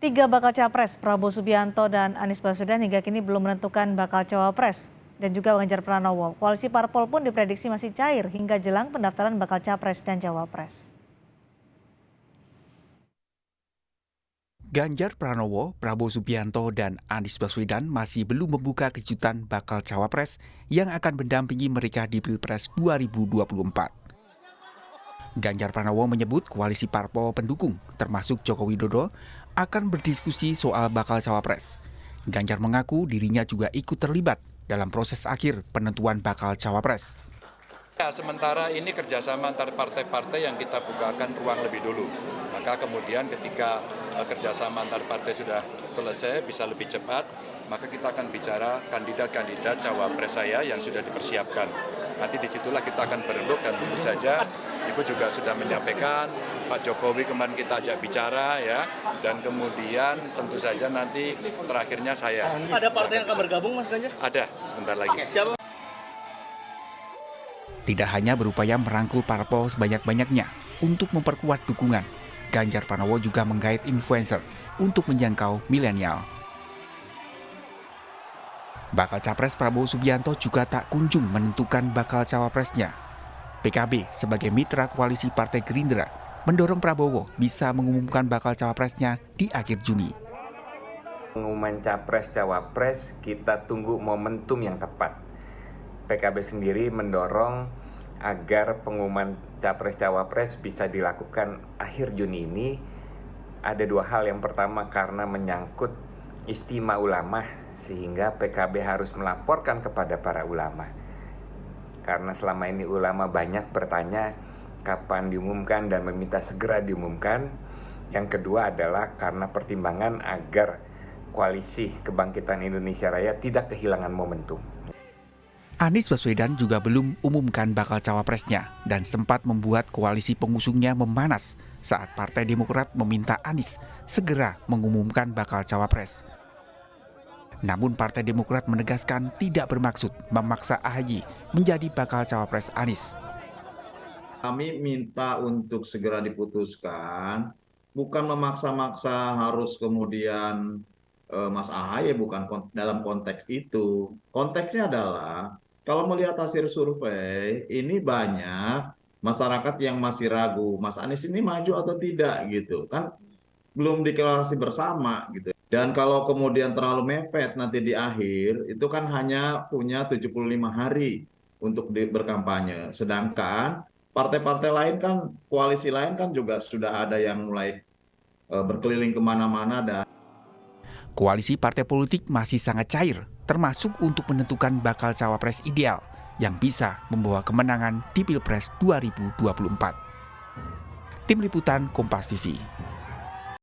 Tiga bakal capres, Prabowo Subianto dan Anies Baswedan hingga kini belum menentukan bakal cawapres dan juga Ganjar Pranowo. Koalisi parpol pun diprediksi masih cair hingga jelang pendaftaran bakal capres dan cawapres. Ganjar Pranowo, Prabowo Subianto, dan Anies Baswedan masih belum membuka kejutan bakal cawapres yang akan mendampingi mereka di Pilpres 2024. Ganjar Pranowo menyebut koalisi parpol pendukung, termasuk Joko Widodo, akan berdiskusi soal bakal cawapres. Ganjar mengaku dirinya juga ikut terlibat dalam proses akhir penentuan bakal cawapres. Ya, sementara ini kerjasama antar partai-partai yang kita bukakan ruang lebih dulu. Maka kemudian ketika kerjasama antar partai sudah selesai, bisa lebih cepat, maka kita akan bicara kandidat-kandidat cawapres saya yang sudah dipersiapkan. Nanti disitulah kita akan berembuk dan tentu saja Ibu juga sudah menyampaikan, Pak Jokowi kemarin kita ajak bicara ya, dan kemudian tentu saja nanti terakhirnya saya. Ada partai yang akan bergabung Mas Ganjar? Ada, sebentar lagi. Siapa? Tidak hanya berupaya merangkul parpol sebanyak-banyaknya untuk memperkuat dukungan, Ganjar Pranowo juga menggait influencer untuk menjangkau milenial. Bakal capres Prabowo Subianto juga tak kunjung menentukan bakal cawapresnya. PKB sebagai mitra koalisi Partai Gerindra mendorong Prabowo bisa mengumumkan bakal cawapresnya di akhir Juni. Pengumuman capres-cawapres kita tunggu momentum yang tepat. PKB sendiri mendorong agar pengumuman capres-cawapres bisa dilakukan akhir Juni ini. Ada dua hal. Yang pertama karena menyangkut istimewa ulama, sehingga PKB harus melaporkan kepada para ulama. Karena selama ini ulama banyak bertanya kapan diumumkan dan meminta segera diumumkan. Yang kedua adalah karena pertimbangan agar Koalisi Kebangkitan Indonesia Raya tidak kehilangan momentum. Anies Baswedan juga belum umumkan bakal cawapresnya dan sempat membuat koalisi pengusungnya memanas saat Partai Demokrat meminta Anies segera mengumumkan bakal cawapres. Namun Partai Demokrat menegaskan tidak bermaksud memaksa AHY menjadi bakal cawapres Anies. Kami minta untuk segera diputuskan, bukan memaksa-maksa harus kemudian Mas AHY, bukan dalam konteks itu. Konteksnya adalah kalau melihat hasil survei, ini banyak masyarakat yang masih ragu, Mas Anies ini maju atau tidak gitu kan, belum deklarasi bersama gitu. Dan kalau kemudian terlalu mepet nanti di akhir, itu kan hanya punya 75 hari untuk berkampanye. Sedangkan partai-partai lain kan, koalisi lain kan juga sudah ada yang mulai berkeliling kemana-mana. Dan koalisi partai politik masih sangat cair, termasuk untuk menentukan bakal cawapres ideal yang bisa membawa kemenangan di Pilpres 2024. Tim Liputan Kompas TV.